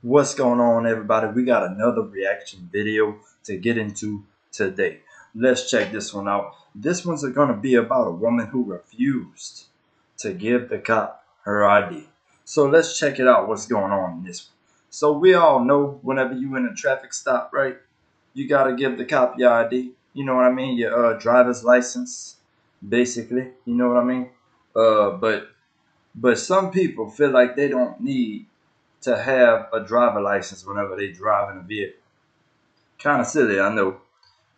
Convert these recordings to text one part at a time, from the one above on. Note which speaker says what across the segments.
Speaker 1: What's going on, everybody? We got another reaction video to get into today. Let's check this one out. This one's going to be about a woman who refused to give the cop her ID. So let's check it out. What's going on in this one? So we all know whenever you in a traffic stop, right? You got to give the cop your ID. You know what I mean? Your driver's license, basically. You know what I mean? But some people feel like they don't need to have a driver license whenever they drive in a vehicle. Kind of silly, I know,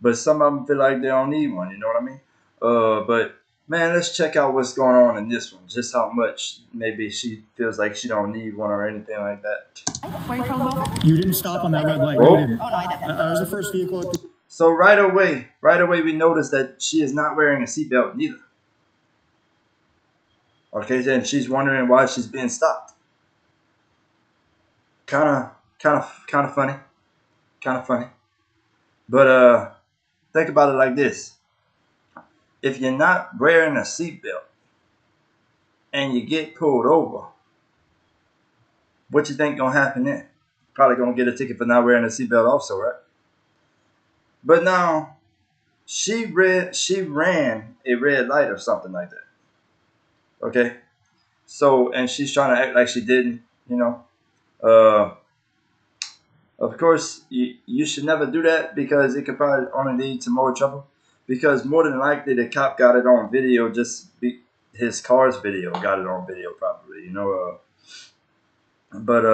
Speaker 1: but some of them feel like they don't need one. You know what I mean? But man, let's check out what's going on in this one. Just how much maybe she feels like she don't need one or anything like that.
Speaker 2: Where are you from, Bo?
Speaker 3: You didn't stop on that red light.
Speaker 1: Oh.
Speaker 3: You didn't.
Speaker 2: Oh, no, I didn't.
Speaker 3: I was the first vehicle.
Speaker 1: So right away, we notice that she is not wearing a seatbelt neither. Okay, then she's wondering why she's being stopped. Kind of funny. Kind of funny. But think about it like this. If you're not wearing a seatbelt and you get pulled over, what you think gonna happen then? Probably gonna get a ticket for not wearing a seatbelt also, right? But now she ran a red light or something like that. Okay? So, and she's trying to act like she didn't, you know. Of course, you should never do that because it could probably only lead to more trouble. Because more than likely, the cop got it on video. His car's video got it on video, probably. You know. But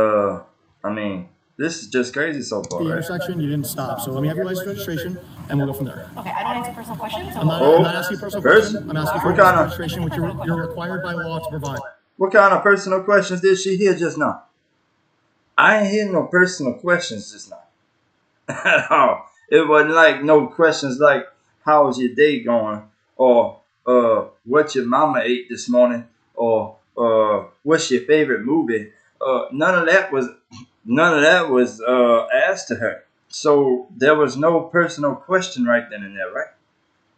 Speaker 1: I mean, this is just crazy so far.
Speaker 3: The
Speaker 1: Right?
Speaker 3: intersection, you didn't stop. So let me have your license registration, and we'll go from there.
Speaker 2: Okay, I don't answer personal questions. So
Speaker 3: I'm not asking personal questions. I'm asking for
Speaker 1: What kind of-
Speaker 3: registration, which you're required by law to provide.
Speaker 1: What kind of personal questions did she hear just now? I ain't hear no personal questions just now at all. It wasn't like no questions like how's your day going, or what your mama ate this morning, or what's your favorite movie. None of that was asked to her. So there was no personal question right then and there, right?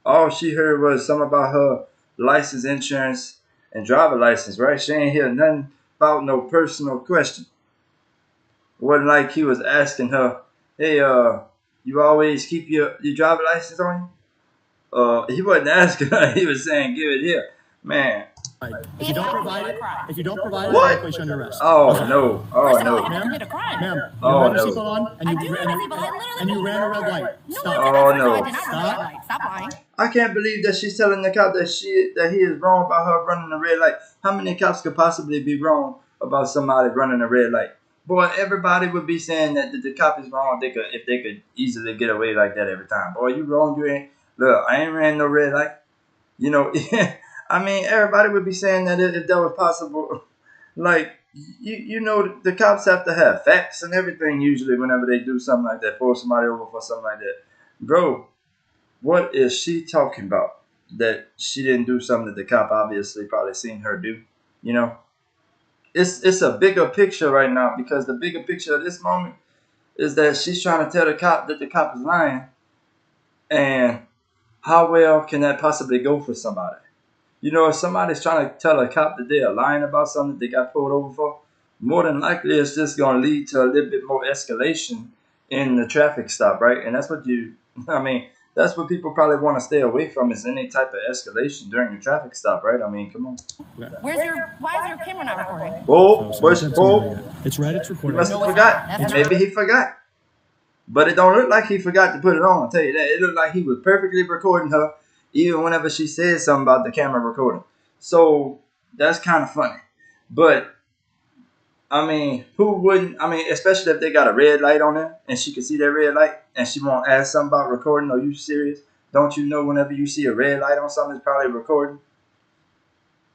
Speaker 1: All she heard was something about her license, insurance, and driver license, right? She ain't hear nothing about no personal question. It wasn't like he was asking her, hey, you always keep your driver license on you? He wasn't asking her. He was saying, give it here. Man.
Speaker 3: If you don't provide it,
Speaker 1: What?
Speaker 3: I'll place you under arrest.
Speaker 1: Oh, no. Oh,
Speaker 2: First of all,
Speaker 1: no.
Speaker 2: I didn't commit a crime.
Speaker 3: Ma'am,
Speaker 1: Oh,
Speaker 3: you had
Speaker 1: no.
Speaker 3: your seatbelt on, and
Speaker 2: I
Speaker 3: you
Speaker 2: do have a seatbelt. I literally
Speaker 3: and you ran a red light.
Speaker 2: No,
Speaker 3: Stop.
Speaker 2: I didn't.
Speaker 1: Oh,
Speaker 2: First of all, I
Speaker 1: no.
Speaker 2: did not run a red light. Stop lying.
Speaker 1: I can't believe that she's telling the cop that he is wrong about her running a red light. How many cops could possibly be wrong about somebody running a red light? Boy, everybody would be saying that the cop is wrong if they could easily get away like that every time. Boy, you wrong, you ain't. Look, I ain't ran no red light. You know, I mean, everybody would be saying that if that was possible. Like, you know, the cops have to have facts and everything usually whenever they do something like that, pull somebody over for something like that. Bro, what is she talking about? That she didn't do something that the cop obviously probably seen her do. You know, it's a bigger picture right now, because the bigger picture of this moment is that she's trying to tell the cop that the cop is lying, and how well can that possibly go for somebody? You know, if somebody's trying to tell a cop that they are lying about something that they got pulled over for, more than likely it's just going to lead to a little bit more escalation in the traffic stop, right? And that's what that's what people probably want to stay away from, is any type of escalation during the traffic stop, right? I mean, come on.
Speaker 2: Why is your camera not recording?
Speaker 1: Whoa,
Speaker 3: It's red. It's
Speaker 1: he
Speaker 3: recorded.
Speaker 1: must have
Speaker 2: No, it's
Speaker 1: forgot.
Speaker 2: not. That's
Speaker 1: Maybe he forgot. But it don't look like he forgot to put it on, I'll tell you that. It looked like he was perfectly recording her, even whenever she said something about the camera recording. So that's kind of funny. But I mean, who wouldn't? I mean, especially if they got a red light on there and she can see that red light and she won't ask something about recording. Are you serious? Don't you know whenever you see a red light on something, it's probably recording?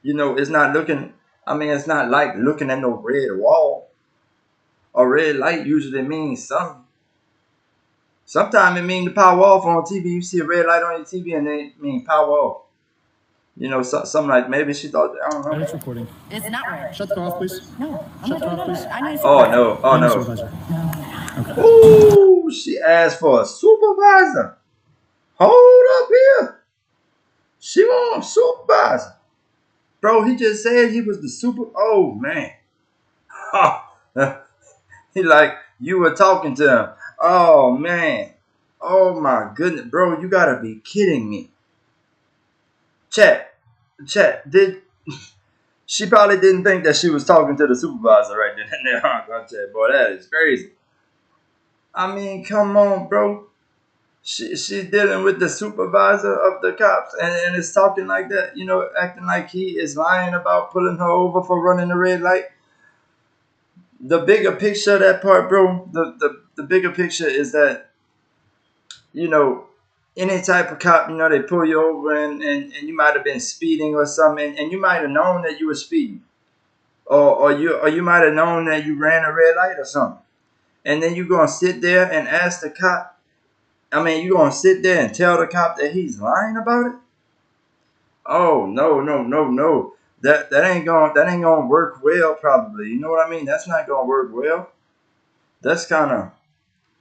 Speaker 1: You know, it's not looking. I mean, it's not like looking at no red wall. A red light usually means something. Sometimes it means the power off on TV. You see a red light on your TV and it means power off. You know, something like, maybe she thought, I don't
Speaker 3: Red.
Speaker 1: know.
Speaker 3: It's recording.
Speaker 2: It's not red.
Speaker 3: Shut the car off, please.
Speaker 2: No, I'm
Speaker 3: Shut the
Speaker 2: not
Speaker 3: car
Speaker 2: doing
Speaker 3: off, please.
Speaker 2: that. I need to
Speaker 1: Oh, no. Oh,
Speaker 3: I'm the
Speaker 1: no.
Speaker 3: supervisor.
Speaker 1: Ooh, she asked for a supervisor. Hold up here. She want a supervisor. Bro, he just said he was the super. Oh, man. He like, you were talking to him. Oh man. Oh my goodness, bro, you gotta be kidding me. Chat, chat. Did she probably didn't think that she was talking to the supervisor right then and there, huh? I tell you, boy, that is crazy. I mean, come on, bro. She's dealing with the supervisor of the cops and is talking like that, acting like he is lying about pulling her over for running the red light. The bigger picture of that part, bro, the bigger picture is that, you know, any type of cop, they pull you over and you might have been speeding or something, and you might have known that you were speeding. Or you might have known that you ran a red light or something. And then you're gonna sit there and ask the cop, you're gonna sit there and tell the cop that he's lying about it? Oh no, no, no, no. That ain't gonna work well probably. You know what I mean? That's not gonna work well. That's kinda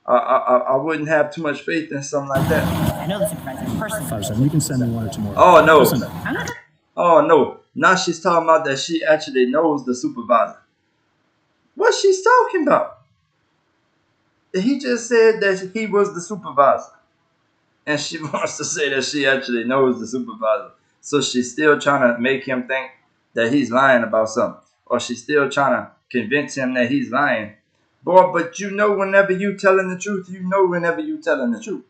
Speaker 1: I wouldn't have too much faith in something like that.
Speaker 2: I know the supervisor personally.
Speaker 3: 5-7. You can send me 1 or 2 more.
Speaker 1: Oh no.
Speaker 3: Listen,
Speaker 2: I'm not.
Speaker 1: Oh no. Now she's talking about that she actually knows the supervisor. What she's talking about? He just said that he was the supervisor. And she wants to say that she actually knows the supervisor. So she's still trying to make him think that he's lying about something. Or she's still trying to convince him that he's lying. Boy, but whenever you telling the truth, whenever you telling the truth.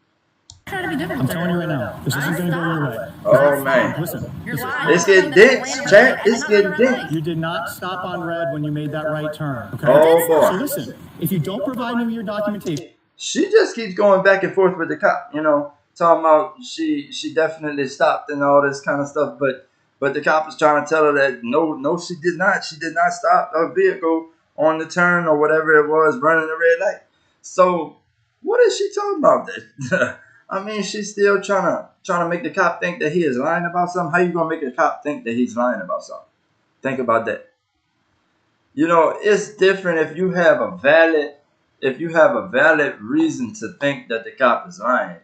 Speaker 2: Trying to be different.
Speaker 3: I'm telling you right now, this isn't going to go your way.
Speaker 1: Oh man.
Speaker 3: Listen,
Speaker 2: You're
Speaker 3: listen.
Speaker 2: lying.
Speaker 1: It's getting dense, chat. It's getting dense.
Speaker 3: You did not stop on red when you made that right turn. Okay.
Speaker 1: Oh, boy.
Speaker 3: So listen, if you don't provide me with your documentation,
Speaker 1: She just keeps going back and forth with the cop, talking about she definitely stopped and all this kind of stuff, but the cop is trying to tell her that no she did not. She did not stop her vehicle on the turn or whatever it was running the red light. So what is she talking about that? She's still trying to make the cop think that he is lying about something. How you gonna make a cop think that he's lying about something? Think about that. It's different if you have a valid reason to think that the cop is lying.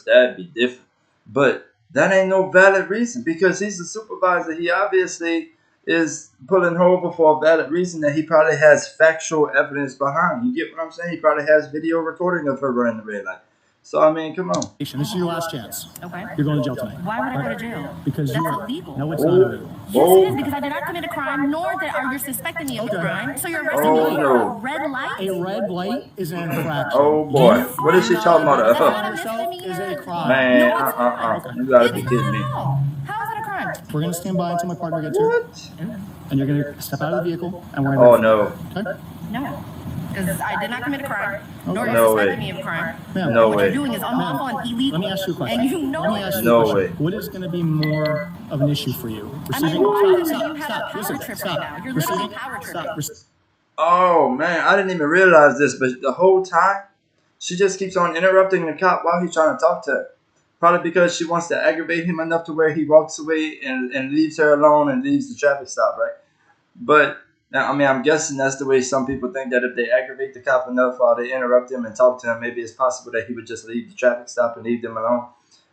Speaker 1: That'd be different. But that ain't no valid reason because he's a supervisor. He obviously is pulling her over for a valid reason that he probably has factual evidence behind. You get what I'm saying? He probably has video recording of her running the red light. So come on.
Speaker 3: this is your last chance.
Speaker 2: Okay.
Speaker 3: You're going to jail tonight.
Speaker 2: Why would I go to jail?
Speaker 3: Because
Speaker 2: that's
Speaker 3: you are
Speaker 2: illegal.
Speaker 3: No, it's not illegal.
Speaker 2: Yes, it is because I did not commit a crime, nor you're suspecting me of a crime. So you're arresting me for a red light.
Speaker 3: A red light is an infraction.
Speaker 1: Oh boy, what is she talking about?
Speaker 2: That's not a misdemeanor.
Speaker 3: Is a crime.
Speaker 1: Man,
Speaker 2: No, it's not.
Speaker 1: you gotta be
Speaker 2: It's
Speaker 1: kidding
Speaker 2: not
Speaker 1: me.
Speaker 2: at all. How is it a crime?
Speaker 3: We're going to stand by until my partner gets here,
Speaker 1: What?
Speaker 3: and you're going to step out of the vehicle, and we're
Speaker 1: Oh
Speaker 3: going
Speaker 1: no.
Speaker 3: Okay?
Speaker 2: No. Because I did not commit a crime, nor
Speaker 1: No
Speaker 2: you're
Speaker 1: way.
Speaker 2: suspecting me of a crime.
Speaker 3: Ma'am,
Speaker 1: No
Speaker 2: What
Speaker 1: way.
Speaker 2: you're doing is unlawful and illegal.
Speaker 3: Let me ask you a question.
Speaker 2: And you know
Speaker 3: Let me
Speaker 2: it.
Speaker 3: ask you
Speaker 1: No
Speaker 3: a question.
Speaker 1: way.
Speaker 3: What is going to be more of an issue for you?
Speaker 2: I mean,
Speaker 3: Receiving?
Speaker 2: why would
Speaker 3: Stop,
Speaker 2: you have
Speaker 3: stop,
Speaker 2: a power
Speaker 3: listen,
Speaker 2: trip
Speaker 3: stop.
Speaker 2: right now? You're literally
Speaker 3: Receiving?
Speaker 2: power
Speaker 3: Stop.
Speaker 2: tripping.
Speaker 1: Oh man, I didn't even realize this, but the whole time she just keeps on interrupting the cop while he's trying to talk to her. Probably because she wants to aggravate him enough to where he walks away and leaves her alone and leaves the traffic stop, right? But now, I'm guessing that's the way some people think that if they aggravate the cop enough or they interrupt him and talk to him, maybe it's possible that he would just leave the traffic stop and leave them alone.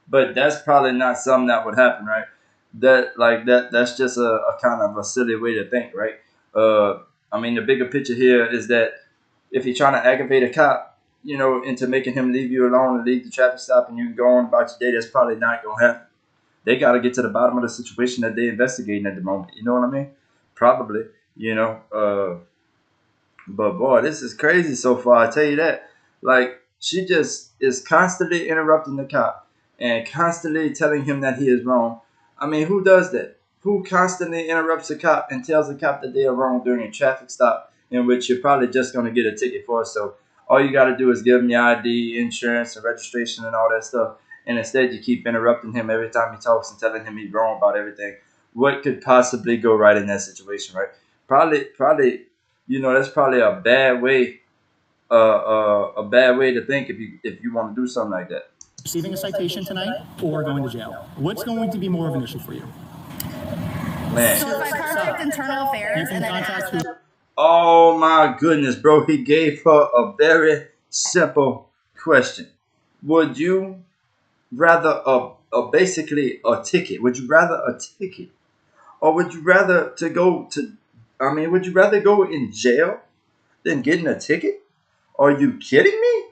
Speaker 1: But that's probably not something that would happen, right? That's just a kind of a silly way to think, right? The bigger picture here is that if you're trying to aggravate a cop, into making him leave you alone and leave the traffic stop and you can go on about your day, that's probably not gonna happen. They got to get to the bottom of the situation that they're investigating at the moment. You know what I mean? Probably. But boy, this is crazy so far. I tell you that. Like she just is constantly interrupting the cop and constantly telling him that he is wrong. Who does that? Who constantly interrupts a cop and tells the cop that they are wrong during a traffic stop in which you're probably just going to get a ticket for? So all you got to do is give him your ID, insurance, and registration and all that stuff. And instead you keep interrupting him every time he talks and telling him he's wrong about everything. What could possibly go right in that situation, right? Probably, that's probably a bad way, a bad way to think if you want to do something like that.
Speaker 3: Receiving a citation tonight or going to jail? What's going to be more of an issue for you?
Speaker 1: Man.
Speaker 2: So if I contact internal
Speaker 3: You
Speaker 2: affairs
Speaker 3: can
Speaker 2: and then
Speaker 3: contact
Speaker 2: ask
Speaker 3: who?
Speaker 1: Oh my goodness, bro. He gave her a very simple question. Would you rather basically a ticket? Would you rather a ticket? Or would you rather would you rather go in jail than getting a ticket? Are you kidding me?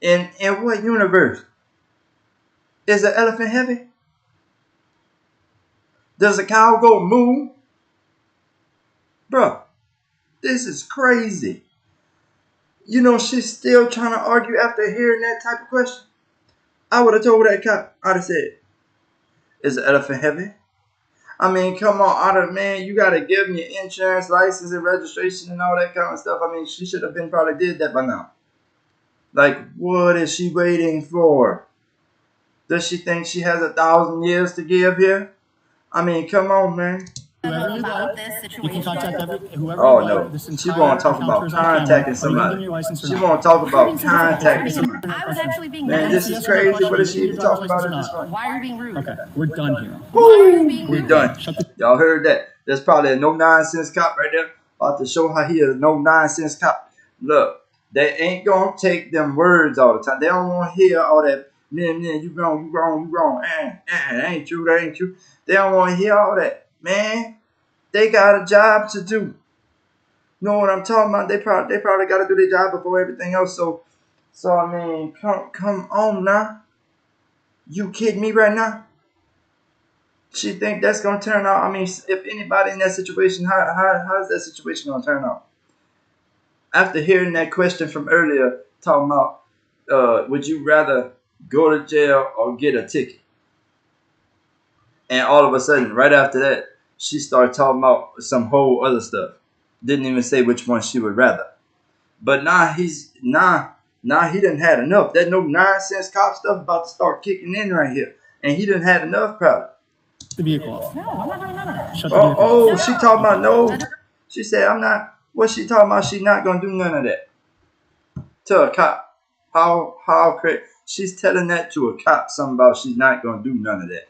Speaker 1: In what universe? Is an elephant heavy? Does a cow go moo? Bro, this is crazy. You know, she's still trying to argue after hearing that type of question. I would have told that cop, I'd have said, is the elephant heavy? I mean, come on, man, you got to give me your insurance, license, and registration and all that kind of stuff. I mean, she should have been probably did that by now. Like, what is she waiting for? Does she think she has 1,000 years to give here? I mean, come on, man.
Speaker 3: Whoever you like, you can contact whoever
Speaker 1: Oh,
Speaker 3: you
Speaker 1: no.
Speaker 3: like. This
Speaker 1: She won't talk about contacting somebody. She won't talk about contacting somebody.
Speaker 2: I was actually being
Speaker 1: Man, this is crazy. What is she even talking about at this point?
Speaker 2: Why are you being rude?
Speaker 3: Okay, we're done here.
Speaker 1: We're done. Y'all heard that. There's probably a no-nonsense cop right there. About to show how he is a no-nonsense cop. Look, they ain't going to take them words all the time. They don't want to hear all that, man, you wrong. That ain't true. They don't want to hear all that. Man, they got a job to do. Know what I'm talking about? They probably got to do their job before everything else. So I mean, come on now. You kidding me right now? She think that's gonna turn out? I mean, if anybody in that situation, how's that situation gonna turn out? After hearing that question from earlier, talking about, would you rather go to jail or get a ticket? And all of a sudden, right after that, she started talking about some whole other stuff. Didn't even say which one she would rather. But now he done had enough. That no nonsense cop stuff about to start kicking in right here. And he done had enough, probably.
Speaker 3: The vehicle off. No, I'm not doing none of that. Shut the
Speaker 1: vehicle
Speaker 3: vehicle
Speaker 1: off. She talking about no. She said, I'm not. What's she talking about? She not going to do none of that. To a cop. How crazy. She's telling that to a cop, something about she's not going to do none of that.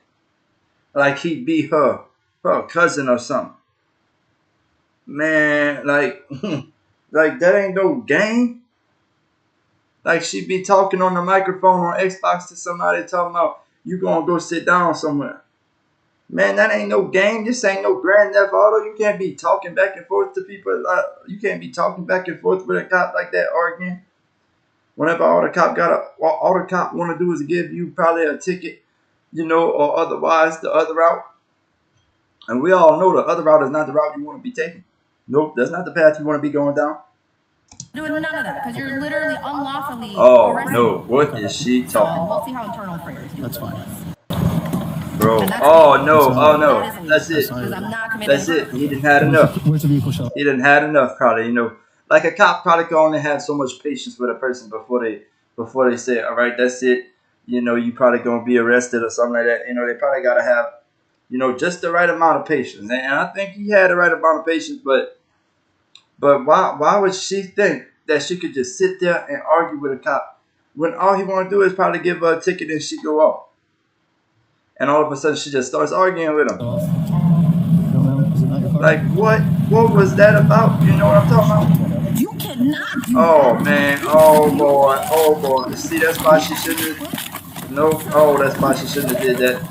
Speaker 1: Like he be her cousin or something. Man, like that ain't no game. Like she be talking on the microphone on Xbox to somebody talking about you gonna go sit down somewhere. Man, that ain't no game. This ain't no Grand Theft Auto. You can't be talking back and forth to people. You can't be talking back and forth with a cop like that arguing. Whenever all the cop want to do is give you probably a ticket, or otherwise the other route. And we all know the other route is not the route you want to be taking. Nope, that's not the path you want to be going down.
Speaker 2: Doing none of that because you're literally unlawfully.
Speaker 1: Oh no, what is she talking
Speaker 2: We'll
Speaker 1: about?
Speaker 2: see how internal prayers.
Speaker 3: That's fine.
Speaker 1: Bro, oh no, that's it. That's it. He didn't have enough.
Speaker 3: Where's the vehicle show?
Speaker 1: He didn't have enough, probably. Like a cop probably can only have so much patience with a person before they say, all right, that's it. You probably gonna be arrested or something like that. They probably gotta have, just the right amount of patience. And I think he had the right amount of patience, but why would she think that she could just sit there and argue with a cop when all he want to do is probably give her a ticket and she go off? And all of a sudden she just starts arguing with him. Like, what was that about? You know what I'm talking about?
Speaker 2: You cannot.
Speaker 1: Oh, man. Oh, boy. See, that's why she shouldn't have. Nope. Oh, that's why she shouldn't have did that.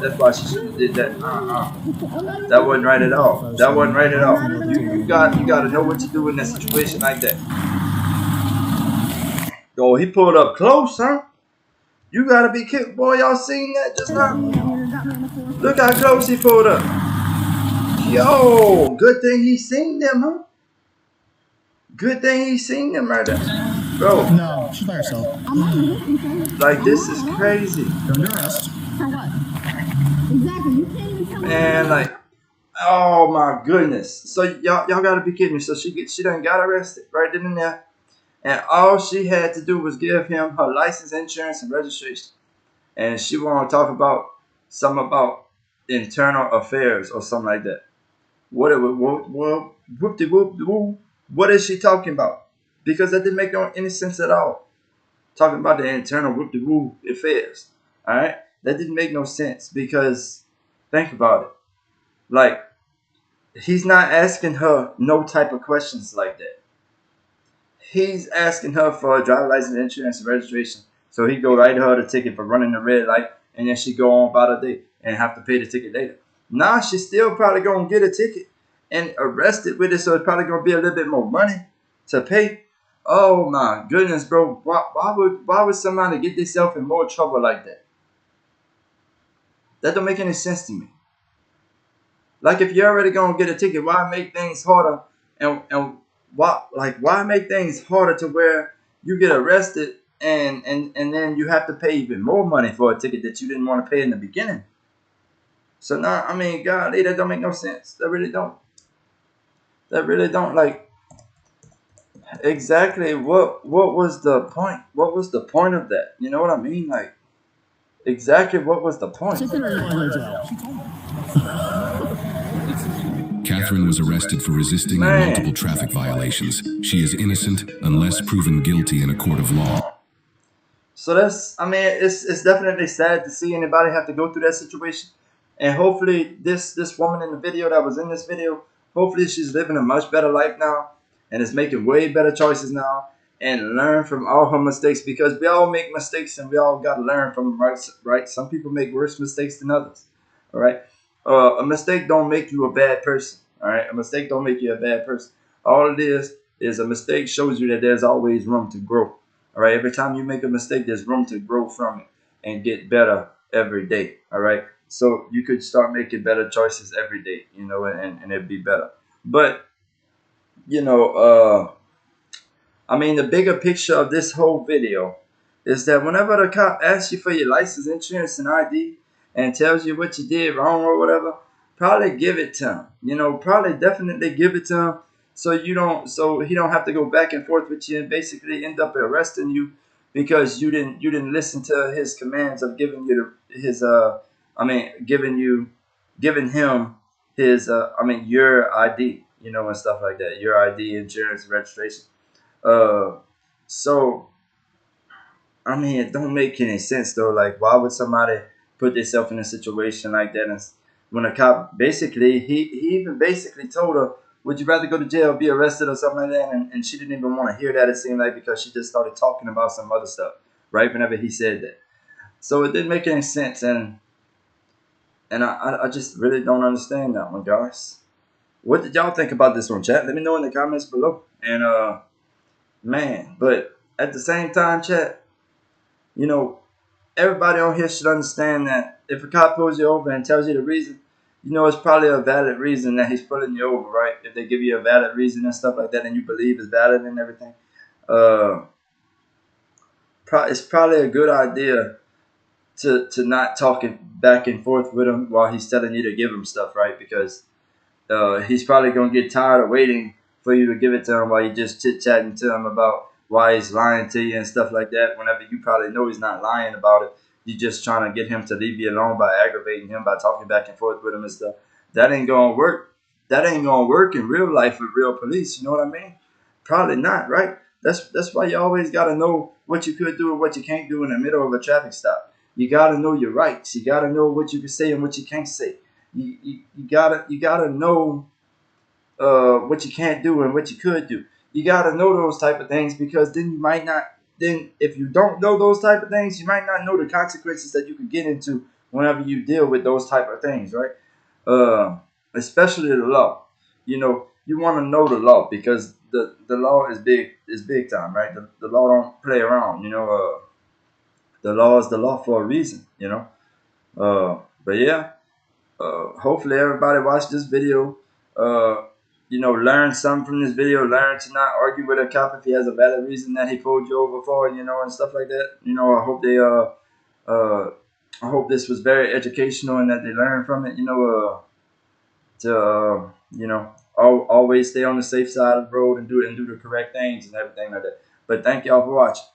Speaker 1: That wasn't right at all. You got to know what to do in a situation like that. Oh, he pulled up close, huh? You got to be kidding. Boy, y'all seen that just now? Look how close he pulled up. Yo, good thing he seen them, huh? Good thing he seen them right there. Bro.
Speaker 3: No, she's by herself.
Speaker 1: Like, this is crazy.
Speaker 3: You're under arrest.
Speaker 2: For what? Exactly. You can't even tell me.
Speaker 1: Man, like, oh my goodness. So y'all gotta be kidding me. So she done got arrested right then and there. And all she had to do was give him her license, insurance, and registration. And she wanna talk about something about internal affairs or something like that. What is she talking about? Because that didn't make any sense at all. Talking about the internal whoop-de-woo affairs. Alright? That didn't make no sense because think about it. Like, he's not asking her no type of questions like that. He's asking her for a driver license, insurance, and registration. So he go write her the ticket for running the red light, and then she go on about her day and have to pay the ticket later. Now she's still probably going to get a ticket and arrested with it, so it's probably going to be a little bit more money to pay. Oh my goodness, bro. Why would somebody get themselves in more trouble like that? That don't make any sense to me. Like if you're already gonna get a ticket, why make things harder? And why make things harder to where you get arrested and then you have to pay even more money for a ticket that you didn't want to pay in the beginning? So now, I mean, golly, that don't make no sense. That really don't. That really don't. Like, exactly what was the point? What was the point of that? You know what I mean? Like, exactly what was the point?
Speaker 3: Ticket or you going to jail?
Speaker 4: Catherine was arrested for resisting in multiple traffic violations. She is innocent unless proven guilty in a court of law.
Speaker 1: So that's, I mean, it's definitely sad to see anybody have to go through that situation. And hopefully this woman in the video that was in this video, hopefully she's living a much better life now and is making way better choices now and learn from all her mistakes, because we all make mistakes and we all got to learn from them, right? Some people make worse mistakes than others, all right? A mistake don't make you a bad person, all right? A mistake don't make you a bad person. All it is a mistake shows you that there's always room to grow. All right. Every time you make a mistake, there's room to grow from it and get better every day. All right. So you could start making better choices every day, you know, and it'd be better. But, you know, I mean, the bigger picture of this whole video is that whenever the cop asks you for your license, insurance, and ID and tells you what you did wrong or whatever, probably give it to him. You know, probably definitely give it to him so he don't have to go back and forth with you and basically end up arresting you because you didn't listen to his commands of giving you his giving him his your ID, you know, and stuff like that, your ID, insurance, registration. Uh, so I mean, it don't make any sense though. Like, why would somebody put themselves in a situation like that? And when a cop basically, he even basically told her, "Would you rather go to jail, or be arrested, or something like that?" And she didn't even want to hear that. It seemed like, because she just started talking about some other stuff, right? Whenever he said that, so it didn't make any sense. And I just really don't understand that one, guys. What did y'all think about this one, chat? Let me know in the comments below. And man, but at the same time, chat, you know, everybody on here should understand that if a cop pulls you over and tells you the reason, you know, it's probably a valid reason that he's pulling you over, right? If they give you a valid reason and stuff like that, and you believe it's valid and everything, uh, it's probably a good idea to not talk it back and forth with him while he's telling you to give him stuff, right? Because he's probably gonna get tired of waiting for you to give it to him while you're just chit chatting to him about why he's lying to you and stuff like that. Whenever you probably know he's not lying about it, you're just trying to get him to leave you alone by aggravating him by talking back and forth with him and stuff. That ain't gonna work. That ain't gonna work in real life with real police. You know what I mean? Probably not, right? That's why you always gotta know what you could do and what you can't do in the middle of a traffic stop. You gotta know your rights. You gotta know what you can say and what you can't say. You gotta know what you can't do and what you could do. You gotta know those type of things, because then you might not. Then if you don't know those type of things, you might not know the consequences that you could get into whenever you deal with those type of things, right? Especially the law. You know, you want to know the law, because the law is big time, right? The law don't play around. You know, the law is the law for a reason. You know. But yeah, hopefully everybody watch this video. Uh, you know, learn something from this video. Learn to not argue with a cop if he has a valid reason that he pulled you over for, you know, and stuff like that. You know, uh, I hope this was very educational and that they learn from it. You know, you know, always stay on the safe side of the road and do the correct things and everything like that. But thank y'all for watching.